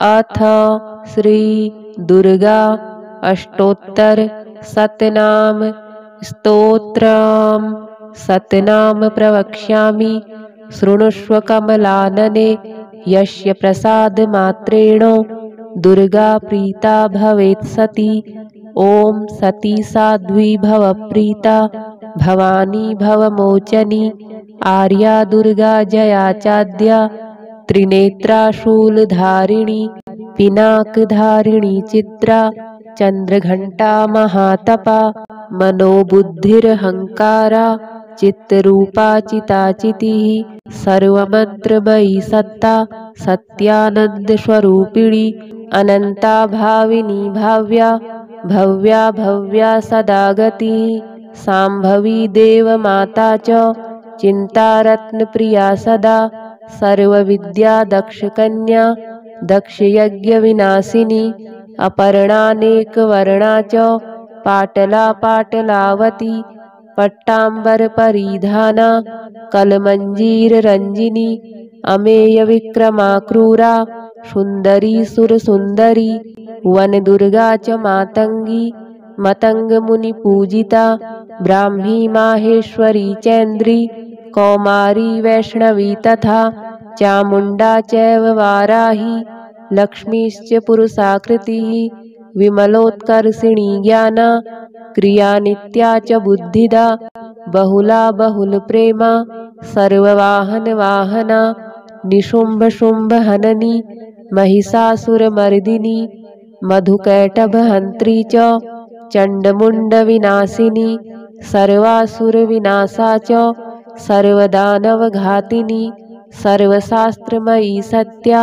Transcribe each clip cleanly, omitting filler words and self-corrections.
अथ श्री दुर्गा अष्टोत्तर शतनाम स्तोत्रम्। शतनाम प्रवक्ष्यामि शृणुष्व कमलानने। यस्य प्रसाद मात्रेण दुर्गा प्रीता भवेत् सती। ॐ सती साध्वी भव प्रीता भवानी भवमोचनी। आर्या दुर्गा जया चाद्या त्रिनेत्रा शूलधारिणी पिनाकधारिणी चित्रा चंद्रघंटा महातपा मनोबुद्धिरहंकारा चित्तरूपा चिताचितिः सर्वमंत्रमयी सत्ता सत्यानंद स्वरूपिणी अनंता भाविनी भाव्या भव्या भव्या सदा गतिः सांभवी देवमाता च चिंतारत्न प्रिया सदा सर्वविद्या दक्षकन्या दक्षयज्ञविनाशिनी अपर्णानेकवर्णा च पाटला पाटलावती पट्टाम्बरपरिधाना कलमंजीररंजिनी अमेयविक्रमा क्रूरा सुंदरी सुरसुंदरी वनदुर्गा च मातंगी मतंगमुनिपूजिता ब्राह्मी माहेश्वरी चैन्द्री कौमारी वैष्णवी तथा चामुंडा चैव वाराही लक्ष्मीश्च पुरुषाकृतिः विमलोत्कर्षिणी ज्ञाना क्रिया नित्या च बुद्धिदा बहुला बहुलप्रेमा सर्ववाहन वाहना निशुंभ शुंभ हननी महिषासुरमर्दिनी मधुकैटभहंत्री च चंडमुंडविनाशिनी सर्वासुरविनाशा च सर्वदानवघातिनी सर्वशास्त्रमयी सत्या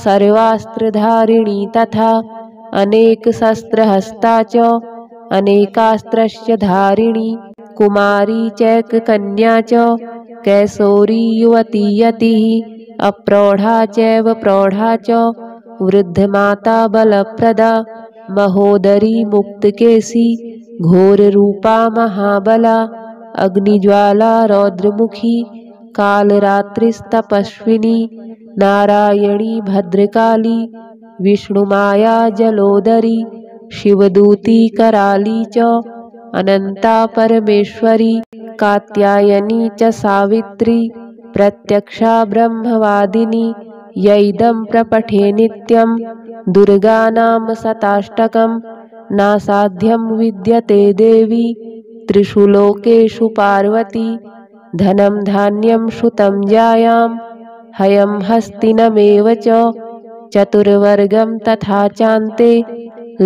सर्वास्त्रधारिणी तथा अनेकशस्त्रहस्ता च अनेकास्त्रस्य धारिणी कुमारी चैककन्या च कैशोरी युवती यतिः अप्रौढ़ा चैव प्रौढ़ा च वृद्धमाता बलप्रदा महोदरी मुक्तकेशी घोररूपा महाबला अग्निज्वाला रौद्रमुखी कालरात्रिस्तपस्विनी नारायणी भद्रकाली विष्णुमाया जलोदरी शिवदूती कराली च अनंता परमेश्वरी कात्यायनी च सावित्री प्रत्यक्षा ब्रह्मवादिनी यैदं प्रपठे नित्यं दुर्गा नाम शताष्टकं नासाध्यं विद्यते देवी त्रिषु लोकेषु पार्वती धनं धान्यं श्रुतं जायां हयं हस्तिनमेव च चतुर्वर्गं तथा चान्ते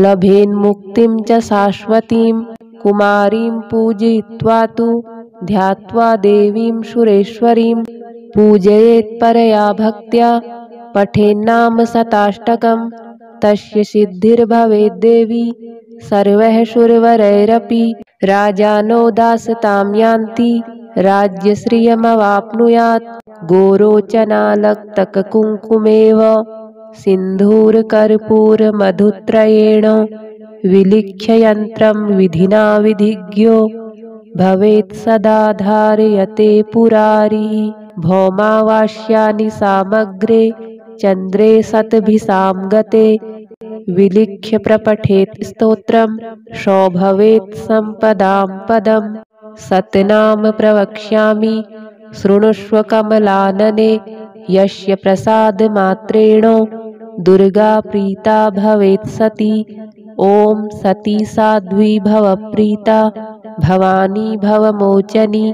लभेन्मुक्तिं च शाश्वतीं कुमारीं पूजयित्वा तु ध्यात्वा देवीं सुरेश्वरीं पूजयेत् परया भक्त्या पठेन्नाम शताष्टकं तस्य सिद्धिर्भवेद्देवी सर्वैः सुरवरैरपि राजानो दासतां यान्ति राज्यश्रियमवाप्नुयात् गोरोचनालक्तककुङ्कुमेव सिन्धूरकर्पूरमधुत्रयेण विलिख्य यन्त्रं विधिना विधिज्ञो भवेत् सदा धारयते पुरारिः भौमावास्यानि सामग्रे चन्द्रे शतभिसां गते विलिख्य प्रपठेत् स्तोत्रं सो भवेत् सम्पदां पदम्। शतनाम प्रवक्ष्यामि शृणुष्व कमलानने। यस्य प्रसाद मात्रेण दुर्गा प्रीता भवेत् सती। ॐ सती साध्वी भव प्रीता भवानी भवमोचनी।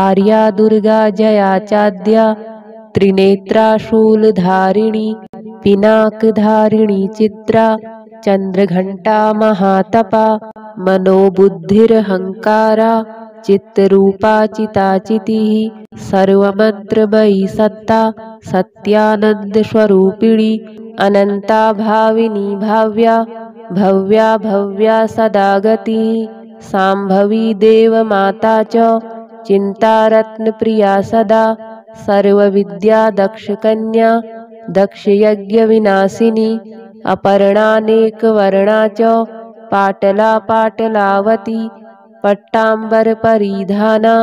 आर्या दुर्गा जया चाद्या त्रिनेत्रा शूलधारिणी पिनाकधारिणी चित्रा चंद्रघंटा महातपा मनोबुद्धिरहंकारा चित्तरूपा चिताचितिः सर्वमंत्रमयी सत्ता सत्यानंद स्वरूपिणी अनंता भाविनी भाव्या भव्या भव्या सदा गतिः सांभवी देवमाता च चिंतारत्न प्रिया सदा सर्वविद्या दक्षकन्या दक्षयज्ञविनाशिनी अपर्णानेकवर्णा च पाटला पाटलावती पट्टाम्बरपरिधाना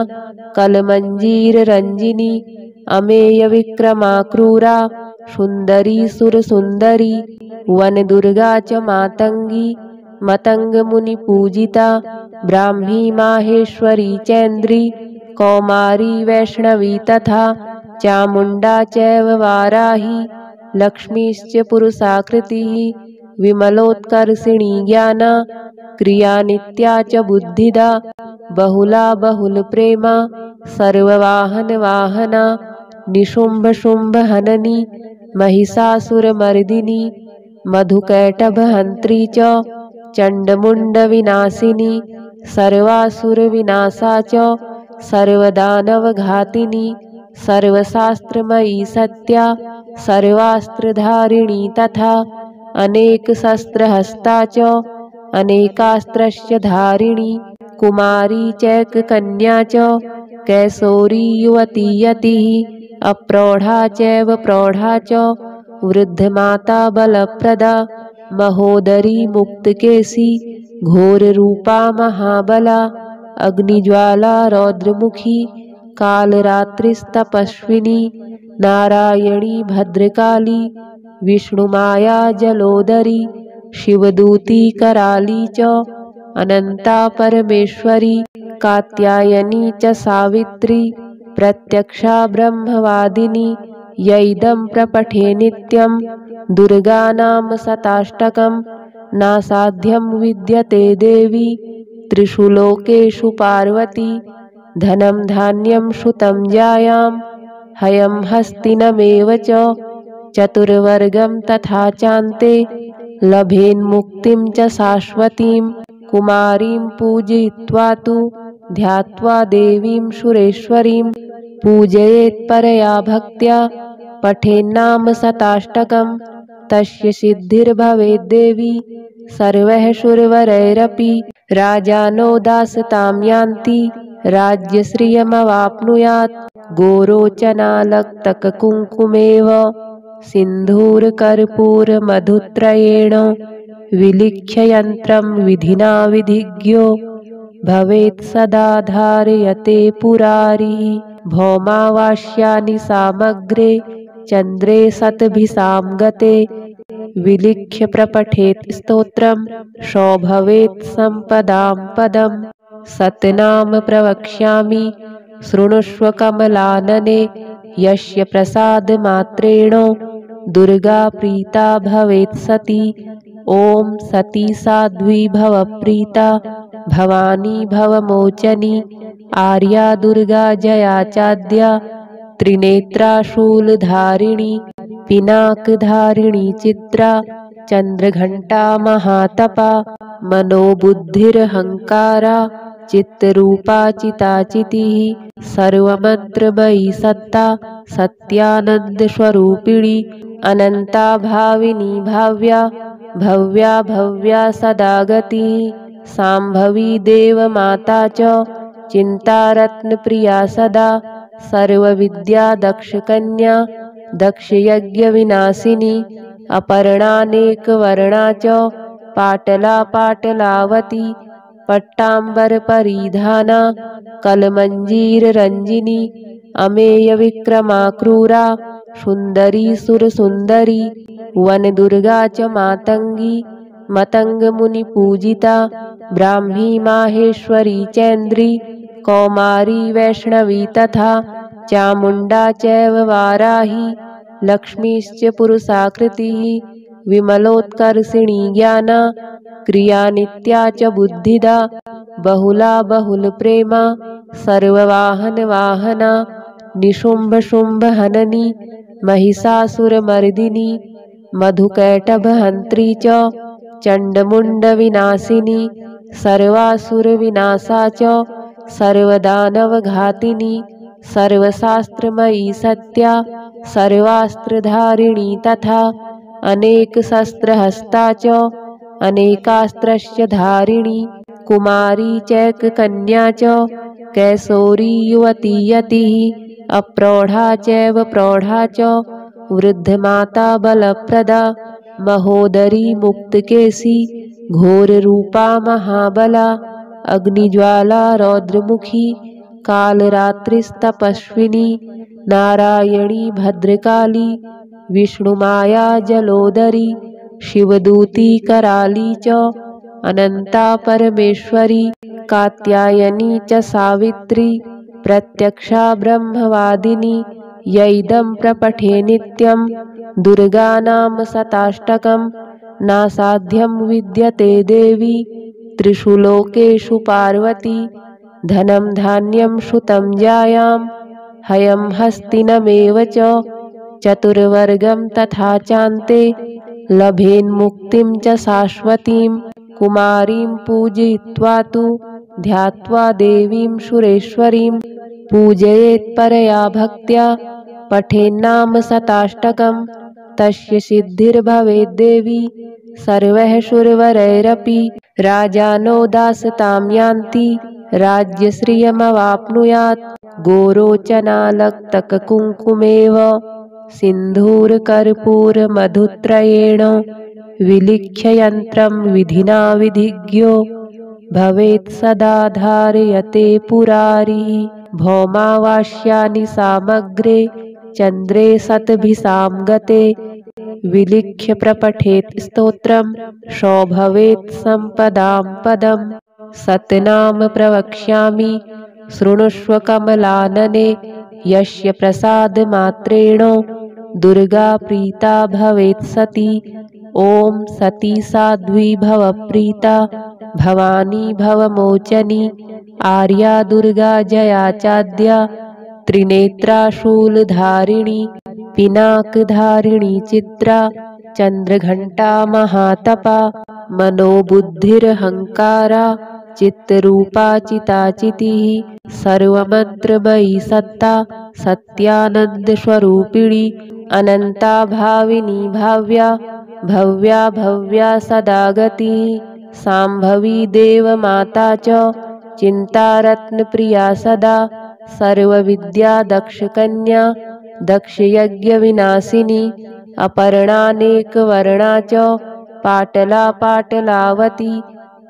कलमंजीररंजिनी अमेयविक्रमा क्रूरा सुन्दरी सुरसुन्दरी वनदुर्गा च मातङ्गी मतङ्गमुनिपूजिता ब्राह्मी माहेश्वरी चैन्द्री कौमारी वैष्णवी तथा चामुण्डा चैव वाराही लक्ष्मीश्च पुरुषाकृतिः विमलोत्कर्षिणी ज्ञाना क्रिया नित्या च बुद्धिदा बहुला बहुलप्रेमा सर्ववाहनवाहना निशुम्भशुम्भहननी महिषासुरमर्दिनी मधुकैटभहन्त्री च चण्डमुण्डविनाशिनी सर्वासुरविनाशा च सर्वदानवघातिनी सर्वशास्त्रमयी सत्या सर्वास्त्रधारिणी तथा अनेकशस्त्रहस्ता च अनेकास्त्रस्य धारिणी कुमारी चैककन्या च कैशोरी युवती यतिः अप्रौढा चैव प्रौढा च वृद्धमाता बलप्रदा महोदरी मुक्तकेशी घोररूपा महाबला अग्निज्वाला रौद्रमुखी कालरात्रिस्तपस्विनी नारायणी भद्रकाली विष्णुमाया जलोदरी शिवदूती कराली च अनंता परमेश्वरी कात्यायनी च सावित्री प्रत्यक्षा ब्रह्मवादिनी यैदं प्रपठे नित्यं दुर्गा नाम शताष्टकं नासाध्यं विद्यते देवी त्रिषु लोकेषु पार्वती धनं धान्यं श्रुतं जायां हयं हस्तिनमेव च चतुर्वर्गं तथा चान्ते लभेन्मुक्तिं च शाश्वतीं कुमारीं पूजयित्वा तु ध्यात्वा देवीं सुरेश्वरीं पूजयेत्परया भक्त्या पठेन्नाम शताष्टकं तस्य सिद्धिर्भवेद्देवी सर्वैः सुरवरैरपि राजानो दासतां यान्ति राज्यश्रियमवाप्नुयात् गोरोचनालक्तककुङ्कुमेव सिन्धूरकर्पूरमधुत्रयेण विलिख्य यन्त्रं विधिना विधिज्ञो भवेत् सदा धारयते पुरारिः भौमावास्यानि सामग्रे चन्द्रे शतभिसां गते विलिख्य प्रपठेत् स्तोत्रं सो भवेत् सम्पदां पदं सतनाम प्रवक्ष्यामि शृणुष्व कमलानने यस्य प्रसादमात्रेण दुर्गा प्रीता भवेत् सती ॐ सती साध्वी भवप्रीता भवानी भवमोचनी आर्या दुर्गा जया चाद्या त्रिनेत्रा शूलधारिणी पिनाकधारिणी चित्रा चन्द्रघण्टा महातपा मनोबुद्धिरहङ्कारा चित्तरूपा चिताचितिः सर्वमन्त्रमयी सत्ता सत्यानन्दस्वरूपिणी अनन्ता भाविनी भाव्या भव्या भव्या सदा गतिः शाम्भवी देवमाता च चिन्तारत्नप्रिया सदा सर्वविद्या दक्षकन्या दक्षयज्ञविनाशिनी अपर्णानेकवर्णा च पाटला पाटलावती पट्टाम्बरपरिधाना कलमञ्जीररञ्जिनी अमेयविक्रमा क्रूरा सुन्दरी सुरसुन्दरी वनदुर्गा च मातङ्गी मतङ्गमुनिपूजिता ब्राह्मी माहेश्वरी चैन्द्री कौमारी वैष्णवी तथा चामुण्डा चैव वाराही लक्ष्मीश्च पुरुषाकृतिः विमलोत्कर्षिणी ज्ञाना क्रिया नित्या च बुद्धिदा बहुला बहुलप्रेमा सर्ववाहनवाहना निशुम्भशुम्भहननी महिषासुरमर्दिनी मधुकैटभहन्त्री च चण्डमुण्डविनाशिनी सर्वासुरविनाशा च सर्वदानवघातिनी सर्वशास्त्रमयी सत्या सर्वास्त्रधारिणी तथा अनेकशस्त्रहस्ता च अनेकास्त्रस्य धारिणी कुमारी चैककन्या च कैशोरी युवती यतिः अप्रौढा चैव प्रौढा च वृद्धमाता बलप्रदा महोदरी मुक्तकेशी घोररूपा महाबला अग्निज्वाला रौद्रमुखी कालरात्रिस्तपस्विनी नारायणी भद्रकाली विष्णुमाया जलोदरी शिवदूती कराली च अनंता परमेश्वरी कात्यायनी च सावित्री प्रत्यक्षा ब्रह्मवादिनी यैदं प्रपठे नित्यं दुर्गानाम शताष्टकं नासाध्यं विद्यते देवी त्रिषु लोकेषु पार्वती धनं धान्यं श्रुतं जायां हयं हस्तिनमेव च चतुर्वर्गं तथा चान्ते लभेन्मुक्तिं च शाश्वतीं कुमारीं पूजयित्वा तु ध्यात्वा देवीं सुरेश्वरीं पूजयेत्परया भक्त्या पठेन्नाम शताष्टकं तस्य सिद्धिर्भवेद्देवी सर्वैः सुरवरैरपि राजानो दासतां यान्ति राज्यश्रियमवाप्नुयात् गोरोचनालक्तककुङ्कुमेव सिन्धूरकर्पूरमधुत्रयेण विलिख्य यन्त्रं विधिना विधिज्ञो भवेत् सदा धारयते पुरारिः भौमावास्यानि सामग्रे चन्द्रे शतभिसां गते विलिख्य प्रपठेत् स्तोत्रं सौभवेत् सम्पदां पदं सतनाम प्रवक्ष्यामि शृणुष्व कमलानने यस्य प्रसादमात्रेण दुर्गा प्रीता भवेत् सती ॐ सती साध्वी भवप्रीता भवानी भवमोचनी आर्या दुर्गा जया चाद्या त्रिनेत्रा शूलधारिणी पिनाकधारिणी चित्रा चंद्रघंटा महातपा मनोबुद्धिरहंकारा चित्तरूपा चिताचितिः सर्वमन्त्रमयी सत्ता सत्यानन्दस्वरूपिणी अनंता भाविनी भाव्या भव्या भव्या सदा गतिः सांभवी देवमाता च चिन्तारत्नप्रिया सदा सर्वविद्या दक्षकन्या दक्षयज्ञविनाशिनी अपर्णानेकवर्णा च पाटला पाटलावती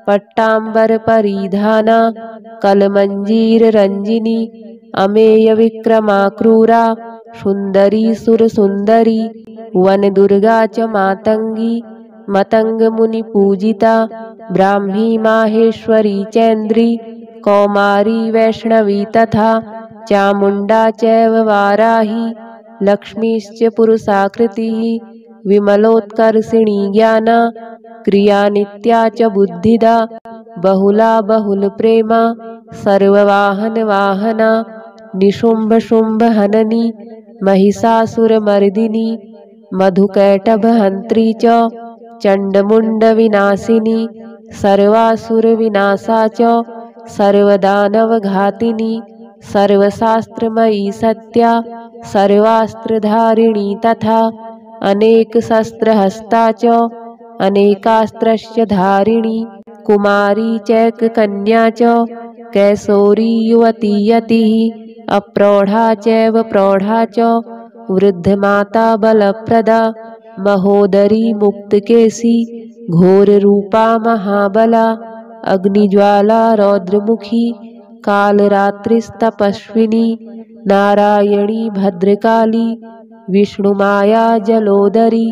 पट्टाम्बरपरिधाना कलमञ्जीररञ्जिनी अमेयविक्रमा क्रूरा सुन्दरी सुरसुन्दरी वनदुर्गा च मातंगी मतंगमुनिपूजिता ब्राह्मी माहेश्वरी चैन्द्री कौमारी वैष्णवी तथा चामुण्डा चैव वाराही लक्ष्मीश्च पुरुषाकृतिः विमलोत्कर्षिणी ज्ञाना क्रिया नित्या च बुद्धिदा बहुला बहुलप्रेमा सर्ववाहनवाहना निशुम्भशुम्भहननी महिषासुरमर्दिनी मधुकैटभहन्त्री च चण्डमुण्डविनाशिनी सर्वासुरविनाशा च सर्वदानवघातिनी सर्वशास्त्रमयी सत्या सर्वास्त्रधारिणी तथा अनेकशस्त्रहस्ता च अनेकास्त्रस्य धारिणी कुमारी चैककन्या च कैशोरी युवती यतिः अप्रौढा चैव प्रौढा च वृद्धमाता बलप्रदा महोदरी मुक्तकेशी घोररूपा महाबला अग्निज्वाला रौद्रमुखी कालरात्रिस्तपस्विनी नारायणी भद्रकाली विष्णुमाया जलोदरी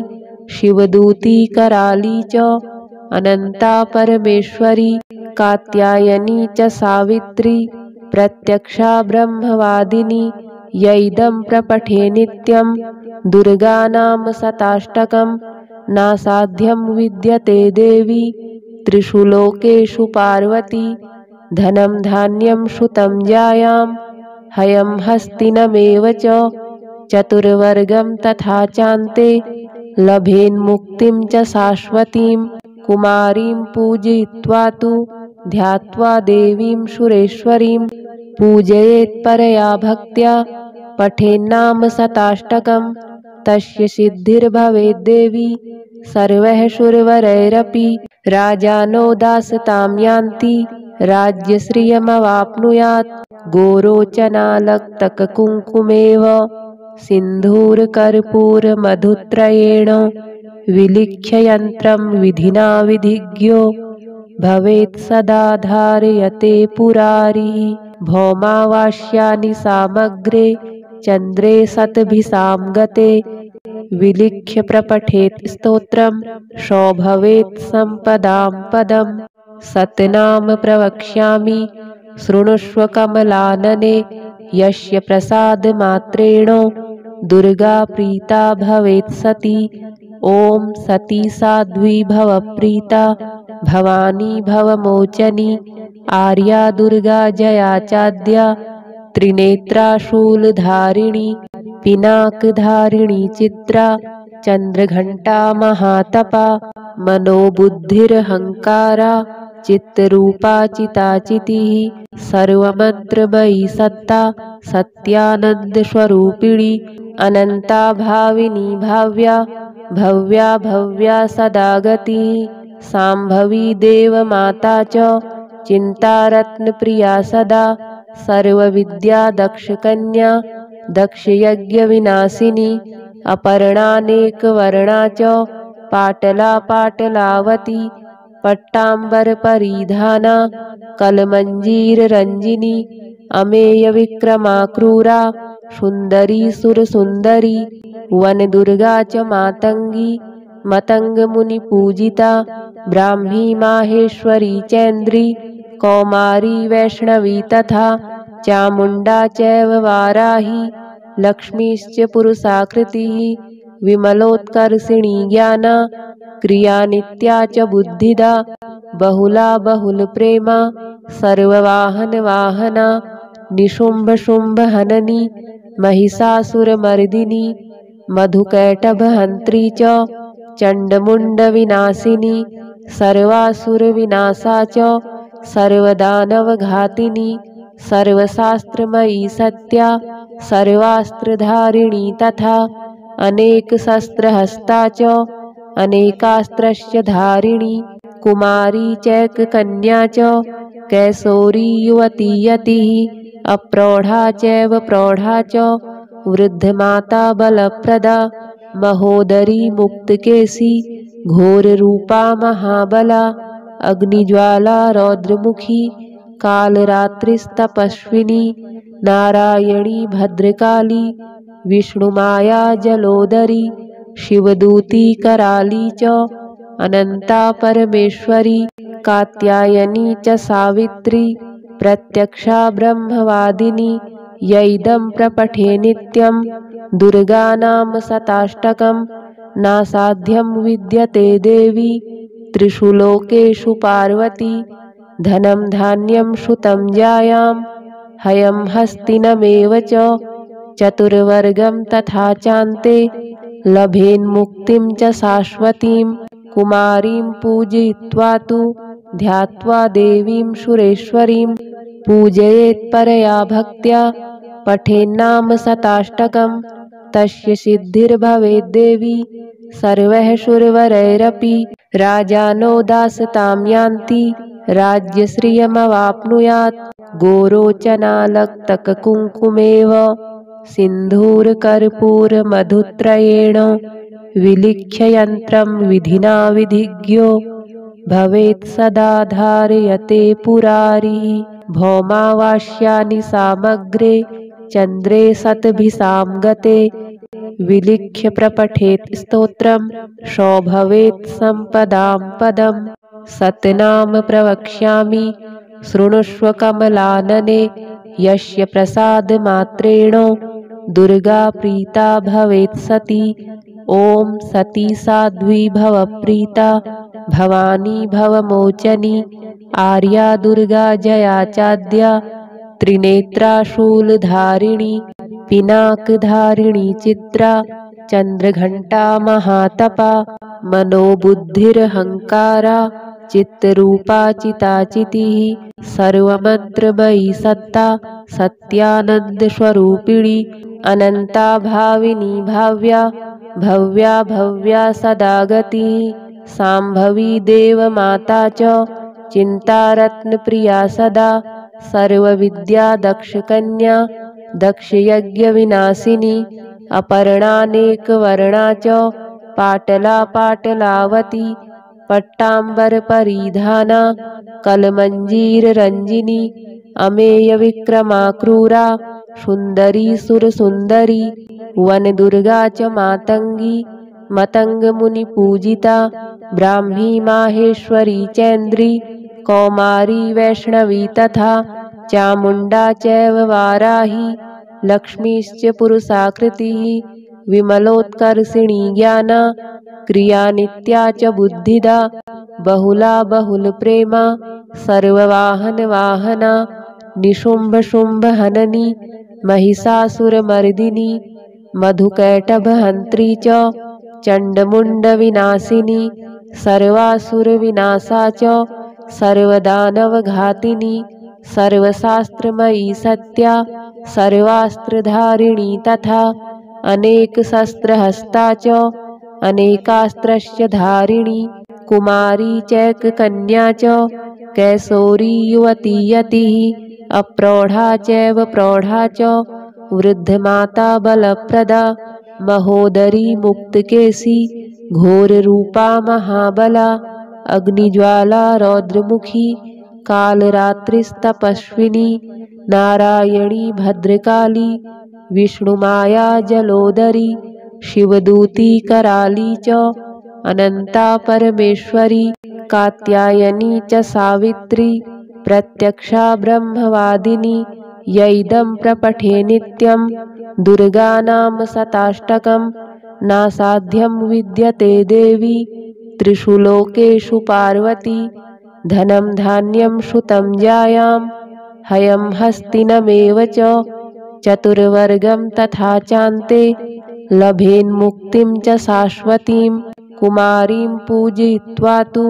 शिवदूती कराली च अनंता परमेश्वरी कात्यायनी च सावित्री प्रत्यक्षा ब्रह्मवादिनी यैदं प्रपठे नित्यं दुर्गानाम शताष्टकं नासाध्यं विद्यते देवी त्रिषु लोकेषु पार्वती धनं धान्यं श्रुतं जायां हयं हस्तिनमेव च चतुर्वर्गं तथा चान्ते लभेन्मुक्तिं च शाश्वतीं कुमारीं पूजयित्वा तु ध्यात्वा देवीं सुरेश्वरीं पूजयेत्परया भक्त्या पठेन्नाम शताष्टकं तस्य सिद्धिर्भवेद्देवी सर्वैः सुरवरैरपि राजानो दासतां यान्ति राज्यश्रियमवाप्नुयात् गोरोचनालक्तककुङ्कुमेव सिन्धूरकर्पूरमधुत्रयेण विलिख्य यन्त्रं विधिना विधिज्ञो भवेत् सदा धारयते पुरारिः भौमावास्यानि सामग्रे चन्द्रे शतभिसां गते विलिख्य प्रपठेत् स्तोत्रं शोभवेत् सम्पदां पदम्। सतनाम प्रवक्ष्यामि शृणुष्व कमलानने। यस्य प्रसादमात्रेण दुर्गा प्रीता भवेत् सती। ॐ सती साध्वी भवप्रीता भवानी भवमोचनी। आर्या दुर्गा जया चाद्या त्रिनेत्रा शूलधारिणी। पिनाकधारिणी चित्रा चन्द्रघण्टा महातपा। मनोबुद्धिरहङ्कारा चित्तरूपा चिताचितिः। सर्वमन्त्रमयी सत्ता सत्यानन्दस्वरूपिणी। अनन्ता भाविनी भाव्या भव्या भव्या सदा गतिः। साम्भवी देवमाता च चिन्तारत्नप्रिया सदा। सर्वविद्या दक्षकन्या दक्षयज्ञविनाशिनी। अपर्णानेकवर्णा च पाटला पाटलावती। पट्टाम्बरपरिधाना कलमञ्जीररञ्जिनी। अमेयविक्रमा क्रूरा सुन्दरी सुरसुन्दरी। वनदुर्गा च मातङ्गी मतङ्गमुनिपूजिता। ब्राह्मी माहेश्वरी चैन्द्री कौमारी वैष्णवी तथा। चामुण्डा चैव वाराही लक्ष्मीश्च पुरुषाकृतिः। विमलोत्कर्षिणी ज्ञाना क्रिया नित्या च बुद्धिदा। बहुला बहुलप्रेमा सर्ववाहनवाहना। निशुम्भशुम्भहननी महिषासुरमर्दिनी। मधुकैटभहन्त्री च चण्डमुण्डविनाशिनी। सर्वासुरविनाशा च सर्वदानवघातिनी। सर्वशास्त्रमयी सत्या सर्वास्त्रधारिणी तथा। अनेकशस्त्रहस्ता च अनेकास्त्रस्य धारिणी। कुमारी चैककन्या च कैशोरी युवती यतिः। अप्रौढा चैव प्रौढा च वृद्धमाता बलप्रदा। महोदरी मुक्तकेशी घोररूपा महाबला। अग्निज्वाला रौद्रमुखी कालरात्रिस्तपस्विनी। नारायणी भद्रकाली विष्णुमाया जलोदरी। शिवदूती कराली च अनन्ता परमेश्वरी। कात्यायनी च सावित्री प्रत्यक्षा ब्रह्मवादिनी। यैदं प्रपठे नित्यं दुर्गानाम शताष्टकं। नासाध्यं विद्यते देवी त्रिषु लोकेषु पार्वती। धनं धान्यं श्रुतं जायां हयं हस्तिनमेव च। चतुर्वर्गं तथा चान्ते लभेन्मुक्तिं च शाश्वतीं। कुमारीं पूजयित्वा तु ध्यात्वा देवीं सुरेश्वरीं। पूजयेत् परया भक्त्या पठेन्नाम शताष्टकं। तस्य सिद्धिर्भवेद्देवी सर्वैः सुरवरैरपि। राजानो दासतां यान्ति राज्यश्रियमवाप्नुयात्। गोरोचनालक्तककुङ्कुमेव सिन्धूरकर्पूरमधुत्रयेण विलिख्य यन्त्रं विधिना विधिज्ञो भवेत् सदा धारयते पुरारिः। भौमावास्यानि सामग्रे चन्द्रे शतभिसां गते। विलिख्य प्रपठेत् स्तोत्रं शोभवेत् सम्पदां पदम्। सतनाम प्रवक्ष्यामि शृणुष्व कमलानने। यस्य प्रसादमात्रेण दुर्गा प्रीता भवेत् सती। ॐ सती साध्वी भवप्रीता भवानी भवमोचनी। आर्या दुर्गा जया चाद्या त्रिनेत्रा शूलधारिणी। पिनाकधारिणी चित्रा चन्द्रघण्टा महातपा। मनोबुद्धिरहङ्कारा चित्तरूपा चिताचितिः। सर्वमन्त्रमयी सत्ता सत्यानन्दस्वरूपिणी। अनन्ता भाविनी भाव्या भव्या भव्या सदा गतिः। साम्भवी देवमाता च चिन्तारत्नप्रिया सदा। सर्वविद्या दक्षकन्या दक्षयज्ञविनाशिनी। अपर्णानेकवर्णा च पाटला पाटलावती। पट्टाम्बरपरिधाना कलमञ्जीररञ्जिनी। अमेयविक्रमा क्रूरा सुन्दरी सुरसुन्दरी वनदुर्गा च मातङ्गी मतङ्गमुनिपूजिता ब्राह्मी माहेश्वरी चैन्द्री कौमारी वैष्णवी तथा चामुण्डा चैव वाराही लक्ष्मीश्च पुरुषाकृतिः विमलोत्कर्षिणी ज्ञाना क्रिया नित्या च बुद्धिदा बहुला बहुलप्रेमा सर्ववाहनवाहना निशुम्भशुम्भहननी महिषासुरमर्दिनी मधुकैटभहन्त्री च चण्डमुण्डविनाशिनी सर्वासुरविनाशा च सर्वदानवघातिनी सर्वशास्त्रमयी सत्या सर्वास्त्रधारिणी तथा अनेकशस्त्रहस्ता च अनेकास्त्रस्य धारिणी कुमारी चैककन्या च कैशोरी युवती यतिः अप्रौढा चैव प्रौढा च वृद्धमाता बलप्रदा महोदरी मुक्तकेशी घोररूपा महाबला अग्निज्वाला रौद्रमुखी कालरात्रिस्तपस्विनी नारायणी भद्रकाली विष्णुमाया जलोदरी शिवदूती कराली च अनंता परमेश्वरी कात्यायनी च सावित्री प्रत्यक्षा ब्रह्मवादिनी यैदं प्रपठे नित्यं दुर्गा नाम शताष्टकं नासाध्यं विद्यते देवी त्रिषु लोकेषु पार्वती धनं धान्यं श्रुतं जायां हयं हस्तिनमेव च चतुर्वर्गं तथा चान्ते लभेन्मुक्तिं च शाश्वतीं कुमारीं पूजयित्वा तु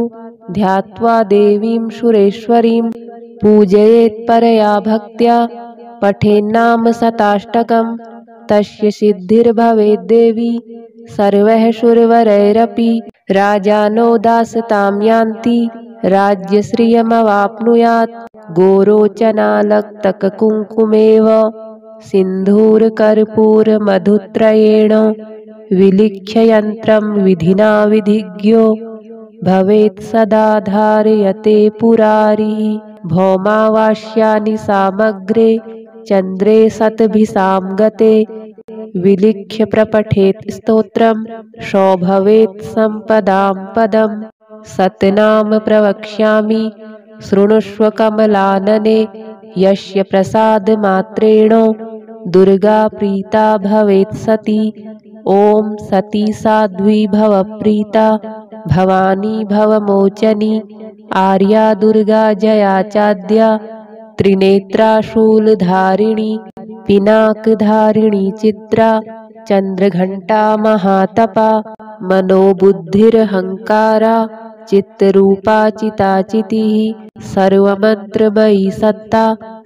ध्यात्वा देवीं सुरेश्वरीं पूजयेत्परया भक्त्या पठेन्नाम शताष्टकं तस्य सिद्धिर्भवेद्देवी सर्वैः सुरवरैरपि राजानो दासतां यान्ति राज्यश्रियमवाप्नुयात् गोरोचनालक्तककुङ्कुमेव सिन्धूरकर्पूरमधुत्रयेण विलिख्य यन्त्रं विधिना विधिज्ञो भवेत् सदा धारयते पुरारिः भौमावास्यानि सामग्रे चन्द्रे शतभिसां गते विलिख्य प्रपठेत् स्तोत्रं सौभवेत् सम्पदां पदम् सतनाम प्रवक्ष्यामि शृणुष्व कमलानने यस्य प्रसादमात्रेण दुर्गा प्रीता भवेत् सती ॐ सती साध्वी भवप्रीता भवानी भवमोचनी आर्या दुर्गा जया चाद्या त्रिनेत्रा शूलधारिणी पिनाकधारिणी चित्रा चन्द्रघण्टा महातपा मनोबुद्धिरहङ्कारा चित्तरूपा चिताचितिः सर्वमन्त्रमयी सत्ता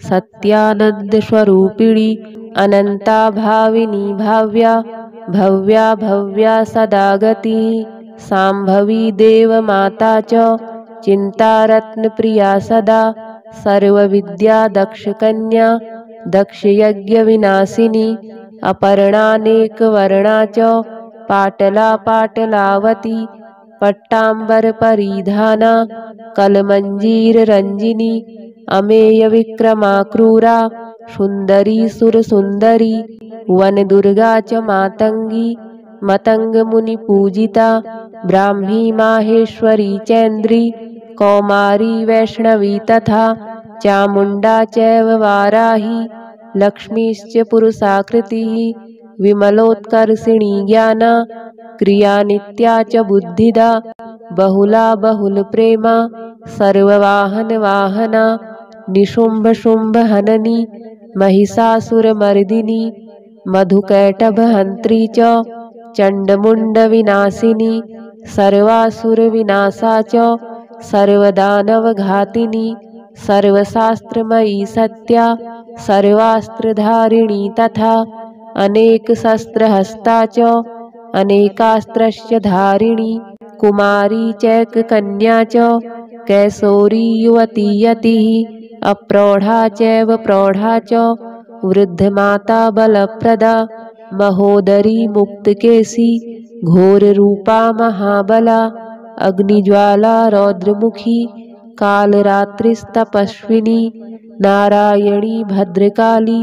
सत्यानन्दस्वरूपिणी अनन्ता भाविनी भाव्या भव्या भव्या सदा गतिः शाम्भवी देवमाता च चिन्तारत्नप्रिया सदा सर्वविद्या दक्षकन्या दक्षयज्ञविनाशिनी अपर्णानेकवर्णा च पाटला पाटलावती पट्टाम्बरपरिधाना कलमञ्जीररञ्जिनी अमेयविक्रमा क्रूरा सुन्दरी सुरसुन्दरी वनदुर्गा च मातङ्गी मतङ्गमुनिपूजिता ब्राह्मी माहेश्वरी चैन्द्री कौमारी वैष्णवी तथा चामुण्डा चैव वाराही लक्ष्मीश्च पुरुषाकृतिः विमलोत्कर्षिणी ज्ञाना क्रिया नित्या च बुद्धिदा बहुला बहुलप्रेमा सर्ववाहनवाहना निशुम्भशुम्भहननी महिषासुरमर्दिनी मधुकैटभहन्त्री च चण्डमुण्डविनाशिनी सर्वासुरविनाशा च सर्वदानवघातिनी सर्वशास्त्रमयी सत्या सर्वास्त्रधारिणी तथा अनेकशस्त्रहस्ता च अनेकास्त्रस्य धारिणी कुमारी चैककन्या च कैशोरी युवती यतिः अप्रौढा चैव प्रौढा च वृद्धमाता बलप्रदा महोदरी मुक्तकेशी घोररूपा महाबला अग्निज्वाला रौद्रमुखी कालरात्रिस्तपस्विनी नारायणी भद्रकाली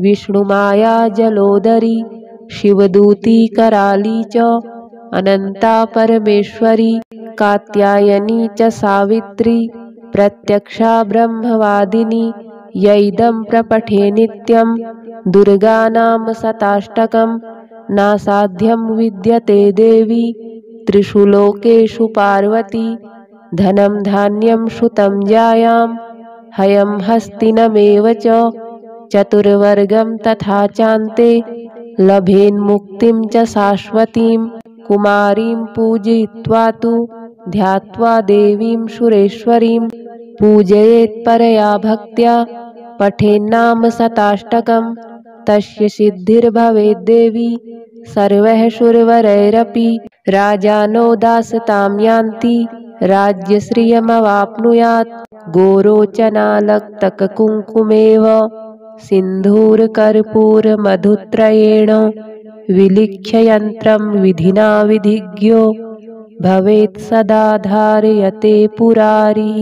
विष्णुमाया जलोदरी शिवदूती कराली च अनंता परमेश्वरी कात्यायनी च सावित्री प्रत्यक्षा ब्रह्मवादिनी यैदं प्रपठे नित्यं दुर्गानाम शताष्टकं नासाध्यं विद्यते देवी त्रिषु लोकेषु पार्वती धनं धान्यं श्रुतं जायां हयं हस्तिनमेव च चतुर्वर्गं तथा चान्ते लभेन्मुक्तिं च शाश्वतीं कुमारीं पूजयित्वा तु ध्यात्वा देवीं सुरेश्वरीं पूजयेत् परया भक्त्या पठेन्नाम शताष्टकं तस्य सिद्धिर्भवेद्देवी सर्वैः सुरवरैरपि राजानो दासतां यान्ति राज्यश्रियमवाप्नुयात् गोरोचनालक्तककुङ्कुमेव सिन्धूरकर्पूरमधुत्रयेण विलिख्य यन्त्रं विधिना विधिज्ञो भवेत् सदा धारयते पुरारिः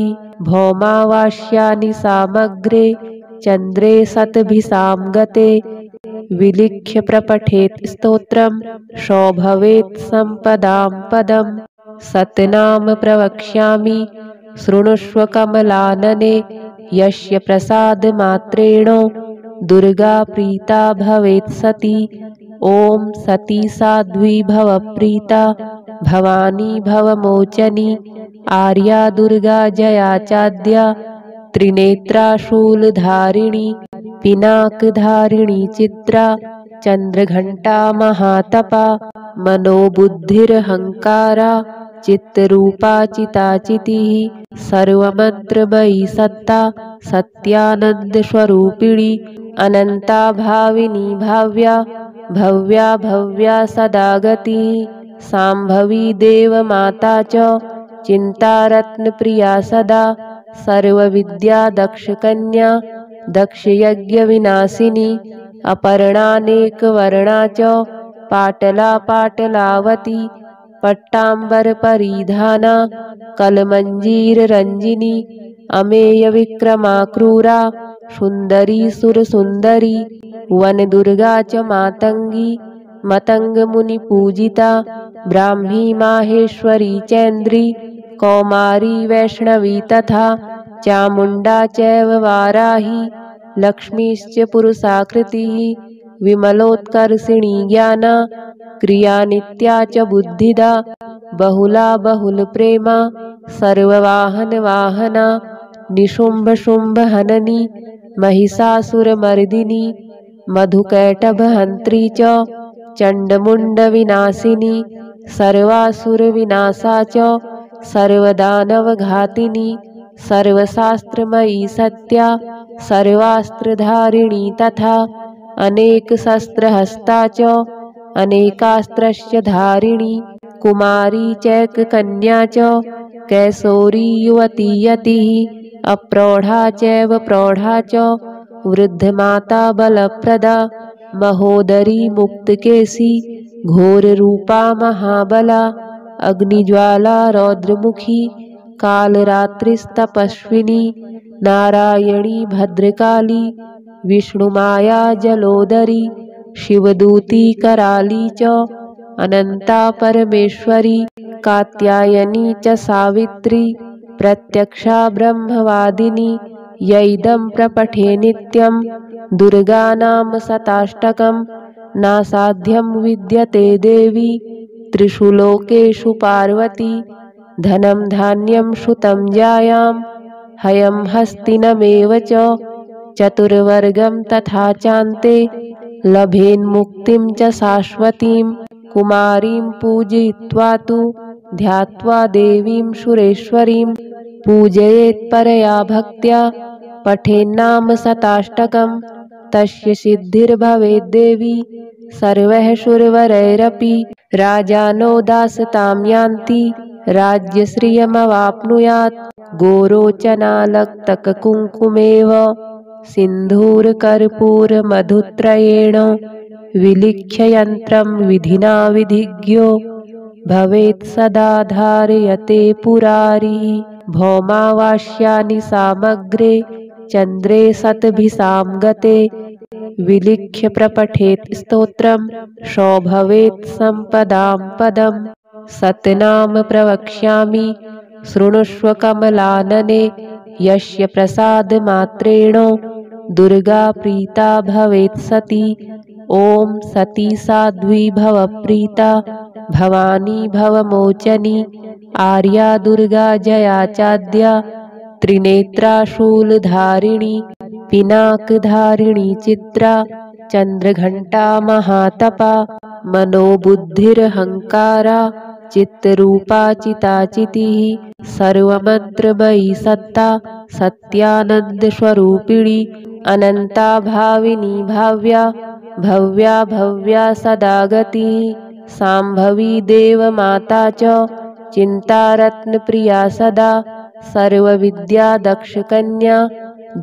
भौमावास्यानि सामग्रे चन्द्रे शतभिसां गते विलिख्य प्रपठेत् स्तोत्रं सौभवेत् सम्पदां पदम् सतनाम प्रवक्ष्यामि शृणुष्व कमलानने यस्य प्रसादमात्रेण दुर्गा प्रीता भवेत् सती ॐ सती साध्वी भवप्रीता भवानी भवमोचनी आर्या दुर्गा जया चाद्या त्रिनेत्रा शूलधारिणी पिनाकधारिणी चित्रा चंद्रघंटा महातपा मनोबुद्धिरहंकारा चित्तरूपा चिताचितिः सर्वमन्त्रमयी सत्ता सत्यानन्दस्वरूपिणी अनंता भाविनी भाव्या भव्या भव्या सदा गतिः सांभवी देवमाता च चिन्तारत्नप्रिया सदा सर्वविद्या दक्षकन्या दक्षयज्ञविनाशिनी अपर्णानेकवर्णा च पाटला पाटलावती पट्टाम्बरपरिधाना कलमञ्जीररञ्जिनी अमेयविक्रमा क्रूरा सुन्दरी सुरसुन्दरी वनदुर्गा च मातङ्गी मतङ्गमुनिपूजिता ब्राह्मी माहेश्वरी चैन्द्री कौमारी वैष्णवी तथा चामुण्डा चैव वाराही लक्ष्मीश्च पुरुषाकृतिः विमलोत्कर्षिणी ज्ञाना क्रिया नित्या च बुद्धिदा बहुला बहुलप्रेमा सर्ववाहनवाहना निशुम्भशुम्भहननी महिषासुरमर्दिनी मधुकैटभहन्त्री च चण्डमुण्डविनाशिनी सर्वासुरविनाशा च सर्वदानवघातिनी सर्वशास्त्रमयी सत्या सर्वास्त्रधारिणी तथा अनेकशस्त्रहस्ता च अनेकास्त्रस्य धारिणी कुमारी चैककन्या च कैशोरी युवती यतिः अप्रौढा चैव प्रौढा च वृद्धमाता बलप्रदा महोदरी मुक्तकेशी घोररूपा महाबला अग्निज्वाला रौद्रमुखी कालरात्रिस्तपस्विनी नारायणी भद्रकाली विष्णुमाया जलोदरी शिवदूती कराली च अनंता परमेश्वरी कात्यायनी च सावित्री प्रत्यक्षा ब्रह्मवादिनी यैदं प्रपठे नित्यं दुर्गानाम शताष्टकं नासाध्यं विद्यते देवी त्रिषु लोकेषु पार्वती धनं धान्यं श्रुतं जायां हयं हस्तिनमेव च चतुर्वर्गं तथा चान्ते लभेन्मुक्तिं च शाश्वतीं कुमारीं पूजयित्वा तु ध्यात्वा देवीं सुरेश्वरीं पूजयेत् परया भक्त्या पठेन्नाम शताष्टकं तस्य सिद्धिर्भवेद्देवी सर्वैः सुरवरैरपि राजानो दासतां यान्ति राज्यश्रियमवाप्नुयात् गोरोचनालक्तककुङ्कुमेव सिन्धूरकर्पूरमधुत्रयेण विलिख्य यन्त्रं विधिना विधिज्ञो भवेत् सदा धारयते पुरारिः भौमावास्यानि सामग्रे चन्द्रे शतभिसां गते विलिख्य प्रपठेत् स्तोत्रं शोभवेत् सम्पदां पदम्। सतनाम प्रवक्ष्यामि शृणुष्व कमलानने। यस्य प्रसादमात्रेण दुर्गा प्रीता भवेत् सती। ॐ सती साध्वी भवप्रीता भवानी भवमोचनी। आर्या दुर्गा जया चाद्या त्रिनेत्रा शूलधारिणी। पिनाकधारिणी चित्रा चंद्रघंटा महातपा। मनोबुद्धिरहंकारा चित्तरूपा चिताचितिः। सर्वमन्त्रमयी सत्ता सत्यानन्दस्वरूपिणी। अनन्ता भाविनी भाव्या भव्या भव्या सदा गतिः। शाम्भवी देवमाता च चिन्तारत्नप्रिया सदा। सर्वविद्या दक्षकन्या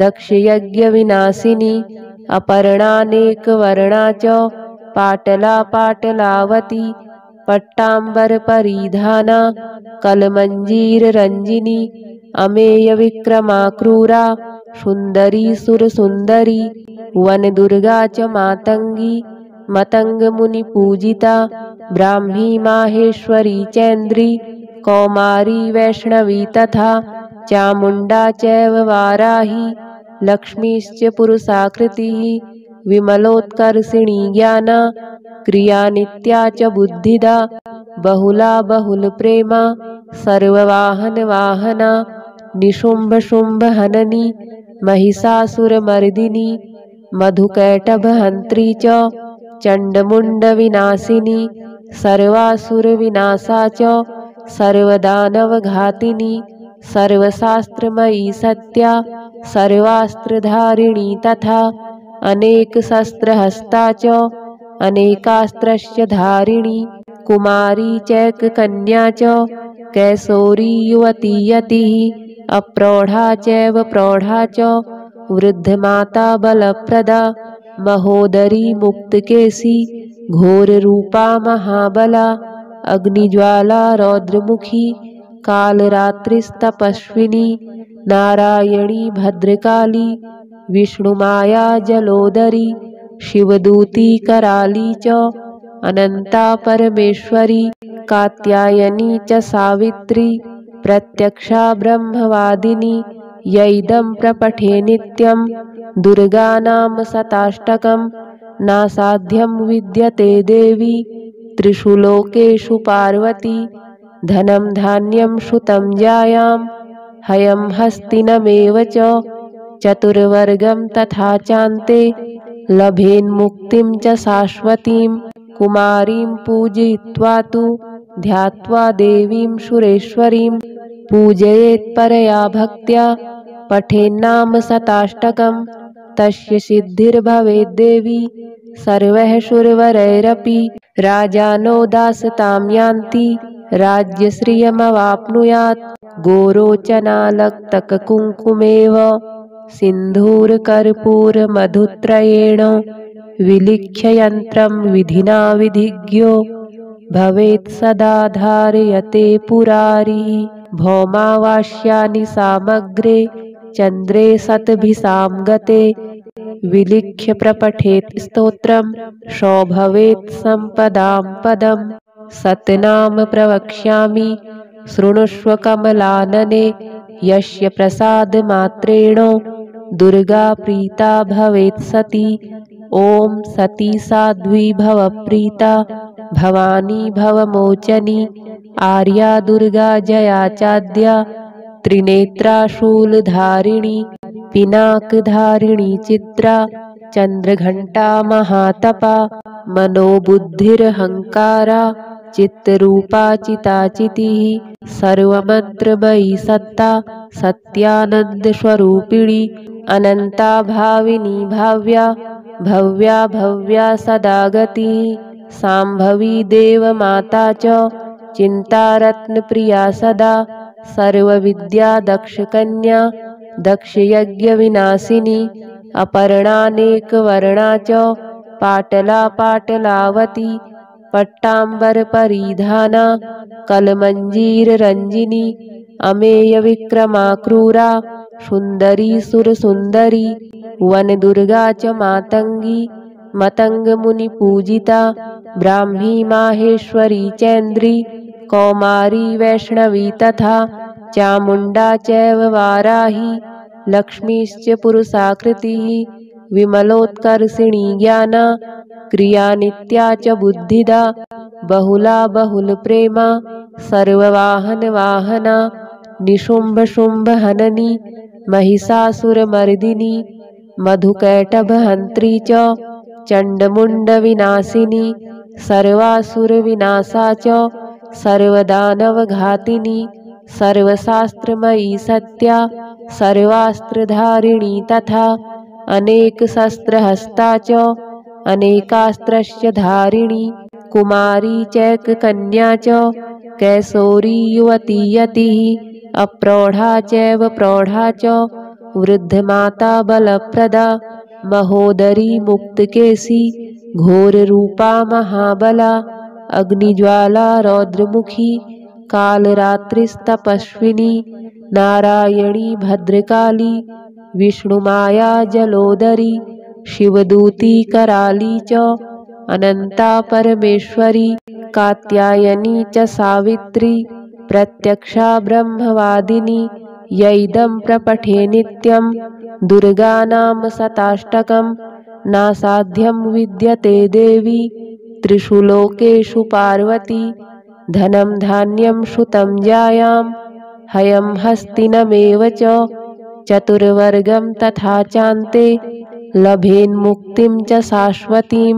दक्षयज्ञविनाशिनी। अपर्णानेकवर्णा च पाटला पाटलावती। पट्टाम्बरपरिधाना कलमञ्जीररञ्जिनी। अमेयविक्रमा क्रूरा सुन्दरी सुरसुन्दरी। वनदुर्गा च मातङ्गी मतङ्गमुनिपूजिता। ब्राह्मी माहेश्वरी चैन्द्री कौमारी वैष्णवी तथा। चामुण्डा चैव वाराही लक्ष्मीश्च पुरुषाकृतिः। विमलोत्कर्षिणी ज्ञाना क्रिया नित्या च बुद्धिदा। बहुला बहुलप्रेमा सर्ववाहनवाहना। निशुम्भशुम्भहननी महिषासुरमर्दिनी। मधुकैटभहन्त्री च चण्डमुण्डविनाशिनी। सर्वासुरविनाशा च सर्वदानवघातिनी। सर्वशास्त्रमयी सत्या सर्वास्त्रधारिणी तथा। अनेकशस्त्रहस्ता च अनेकास्त्रस्य धारिणी। कुमारी चैककन्या च कैशोरी युवती यतिः। अप्रौढा चैव प्रौढा च वृद्धमाता बलप्रदा। महोदरी मुक्तकेशी घोररूपा महाबला। अग्निज्वाला रौद्रमुखी कालरात्रिस्तपस्विनी। नारायणी भद्रकाली विष्णुमाया जलोदरी। शिवदूती कराली च अनन्ता परमेश्वरी। कात्यायनी च सावित्री प्रत्यक्षा ब्रह्मवादिनी। यैदं प्रपठे नित्यं दुर्गानाम शताष्टकं। नासाध्यं विद्यते देवी त्रिषु लोकेषु पार्वती। धनं धान्यं श्रुतं जायां हयं हस्तिनमेव च। चतुर्वर्गं तथा चान्ते लभेन्मुक्तिं च शाश्वतीं। कुमारीं पूजयित्वा तु ध्यात्वा देवीं सुरेश्वरीं। पूजयेत् परया भक्त्या पठेन्नाम शताष्टकं। तस्य सिद्धिर्भवेद्देवी सर्वैः सुरवरैरपि। राजानो दासतां यान्ति राज्यश्रियमवाप्नुयात्। गोरोचनालक्तककुङ्कुमेव सिन्धूरकर्पूरमधुत्रयेण विलिख्य यन्त्रं विधिना विधिज्ञो भवेत् सदा धारयते पुरारिः। भौमावास्यानि सामग्रे चन्द्रे शतभिसां गते। विलिख्य प्रपठेत् स्तोत्रं शोभवेत् सम्पदां पदम्। सतनाम प्रवक्ष्यामि शृणुष्व कमलानने। यस्य प्रसादमात्रेण दुर्गा प्रीता भवेत् सती। ॐ सती साध्वी भवप्रीता भवानी भवमोचनी। आर्या दुर्गा जया चाद्या त्रिनेत्रा शूलधारिणी। पिनाकधारिणी चित्रा चंद्रघंटा महातपा। मनोबुद्धिरहंकारा चित्तरूपा चिताचितिः। सर्वमन्त्रमयी सत्ता सत्यानन्दस्वरूपिणी। अनन्ता भाविनी भाव्या भव्या भव्या सदा गतिः। शाम्भवी देवमाता च चिन्तारत्नप्रिया सदा। सर्वविद्या दक्षकन्या दक्षयज्ञविनाशिनी। अपर्णानेकवर्णा च पाटला पाटलावती। पट्टाम्बरपरिधाना कलमञ्जीररञ्जिनी। अमेयविक्रमा क्रूरा सुन्दरी सुरसुन्दरी वनदुर्गा च मातङ्गी मतङ्गमुनिपूजिता ब्राह्मी माहेश्वरी चैन्द्री कौमारी वैष्णवी तथा चामुण्डा चैव वाराही लक्ष्मीश्च पुरुषाकृतिः विमलोत्कर्षिणी ज्ञाना क्रिया नित्या च बुद्धिदा बहुला बहुलप्रेमा सर्ववाहनवाहना निशुम्भशुम्भहननी महिषासुरमर्दिनी मधुकैटभहन्त्री च चण्डमुण्डविनाशिनी सर्वासुरविनाशा च सर्वदानवघातिनी सर्वशास्त्रमयी सत्या सर्वास्त्रधारिणी तथा अनेकशस्त्रहस्ता च अनेकास्त्रस्य धारिणी कुमारी चैककन्या च कैशोरी युवती यतिः अप्रौढा चैव प्रौढा च वृद्धमाता बलप्रदा महोदरी मुक्तकेशी घोररूपा महाबला अग्निज्वाला रौद्रमुखी कालरात्रिस्तपस्विनी नारायणी भद्रकाली विष्णुमाया जलोदरी शिवदूती कराली च अनंता परमेश्वरी कात्यायनी च सावित्री प्रत्यक्षा ब्रह्मवादिनी यैदं प्रपठे नित्यं दुर्गा नाम शताष्टकं नासाध्यं विद्यते देवी त्रिषु लोकेषु पार्वती धनं धान्यं श्रुतं जायां हयं हस्तिनमेव च चतुर्वर्गं तथा चान्ते लभेन्मुक्तिं च शाश्वतीं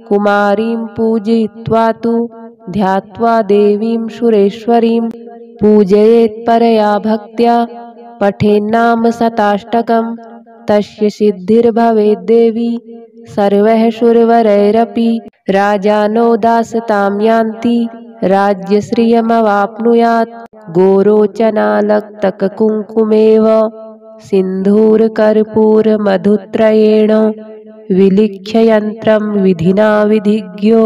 कुमारीं पूजयित्वा तु ध्यात्वा देवीं सुरेश्वरीं पूजयेत्परया भक्त्या पठेन्नाम शताष्टकं तस्य सिद्धिर्भवेद्देवी सर्वैः सुरवरैरपि राजानो दासतां यान्ति राज्यश्रियमवाप्नुयात् गोरोचनालक्तककुङ्कुमेव सिन्धूरकर्पूरमधुत्रयेण विलिख्य यन्त्रं विधिना विधिज्ञो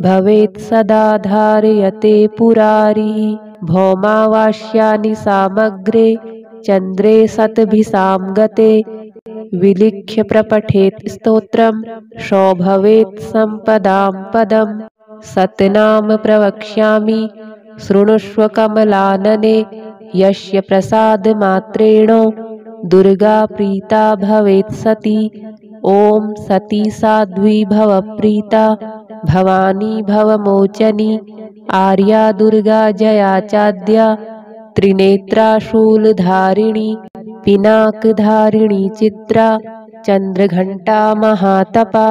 भवेत् सदा धारयते पुरारिः भौमावास्यानि सामग्रे चन्द्रे शतभिसां गते विलिख्य प्रपठेत् स्तोत्रं सौभवेत् सम्पदां पदम् सतनाम प्रवक्ष्यामि शृणुष्व कमलानने यस्य प्रसादमात्रेण दुर्गा प्रीता भवेत् सती ॐ सती साध्वी भवप्रीता भवानी भवमोचनी आर्या दुर्गा जया चाद्या त्रिनेत्रा शूलधारिणी पिनाकधारिणी चित्रा चंद्रघंटा महातपा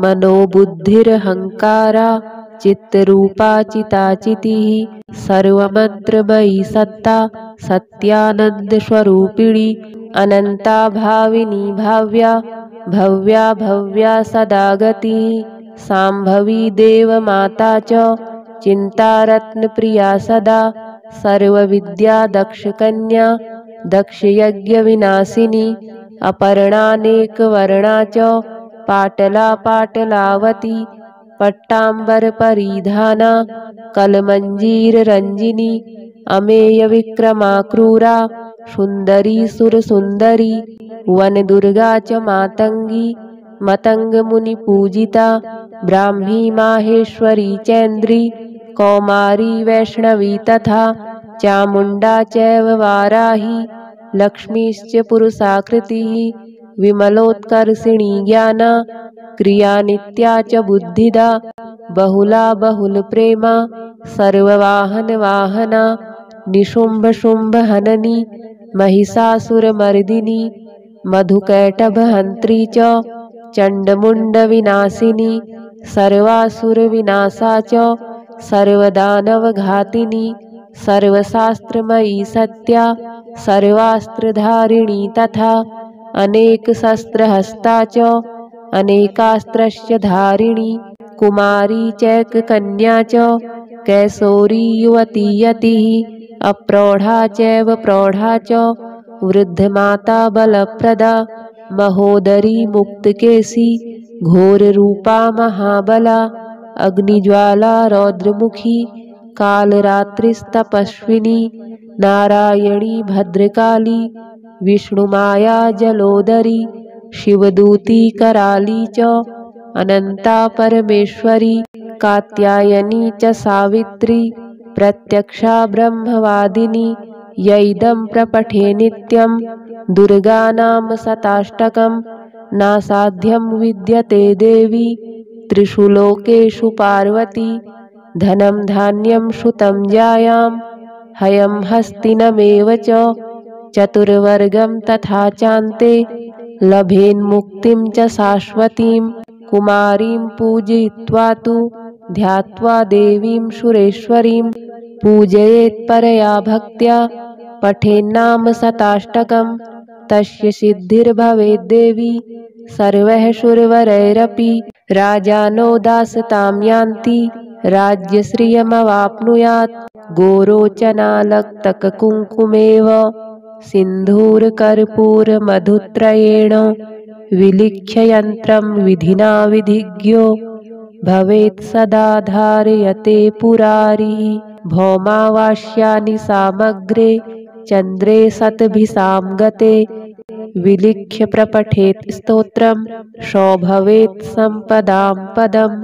मनोबुद्धिरहंकारा चित्तरूपा चिताचितिः सर्वमन्त्रमयी सत्ता सत्यानन्दस्वरूपिणी अनंता भाविनी भाव्या भव्या भव्या सदा गतिः सांभवी देवमाता च चिन्तारत्नप्रिया सदा सर्वविद्या दक्षकन्या दक्षयज्ञविनाशिनी अपर्णानेकवर्णा च पाटला पाटलावती पट्टाम्बरपरिधाना कलमञ्जीररञ्जिनी अमेयविक्रमा क्रूरा सुन्दरी सुरसुन्दरी वनदुर्गा च मातङ्गी मतङ्गमुनिपूजिता ब्राह्मी माहेश्वरी चैन्द्री कौमारी वैष्णवी तथा चामुण्डा चैव वाराही लक्ष्मीश्च पुरुषाकृतिः विमलोत्कर्षिणी ज्ञाना क्रिया नित्या च बुद्धिदा बहुला बहुलप्रेमा सर्ववाहनवाहना निशुम्भशुम्भहननी महिषासुरमर्दिनी मधुकैटभहन्त्री च चण्डमुण्डविनाशिनी सर्वासुरविनाशा च सर्वदानवघातिनी सर्वशास्त्रमयी सत्या सर्वास्त्रधारिणी तथा अनेकशस्त्रहस्ता च अनेकास्त्रस्य धारिणी कुमारी चैककन्या च कैशोरी युवती यतिः अप्रौढा चैव प्रौढा च वृद्धमाता बलप्रदा महोदरी मुक्तकेशी घोररूपा महाबला अग्निज्वाला रौद्रमुखी कालरात्रिस्तपस्विनी नारायणी भद्रकाली विष्णुमाया जलोदरी शिवदूती कराली च अनंता परमेश्वरी कात्यायनी च सावित्री प्रत्यक्षा ब्रह्मवादिनी यैदं प्रपठे नित्यं दुर्गानाम शताष्टकं नासाध्यं विद्यते देवी त्रिषु लोकेषु पार्वती धनं धान्यं श्रुतं जायां हयं हस्तिनमेव च चतुर्वर्गं तथा चान्ते लभेन्मुक्तिं च शाश्वतीं कुमारीं पूजयित्वा तु ध्यात्वा देवीं सुरेश्वरीं पूजयेत्परया भक्त्या पठेन्नाम शताष्टकं तस्य सिद्धिर्भवेद्देवी सर्वैः सुरवरैरपि राजानो दासतां यान्ति राज्यश्रियमवाप्नुयात् गोरोचनालक्तककुङ्कुमेव सिन्धूरकर्पूरमधुत्रयेण विलिख्य यन्त्रं विधिना विधिज्ञो भवेत् सदा धारयते पुरारिः भौमावास्यानि सामग्रे चन्द्रे शतभिसां गते विलिख्य प्रपठेत् स्तोत्रं सो भवेत् सम्पदां पदम्।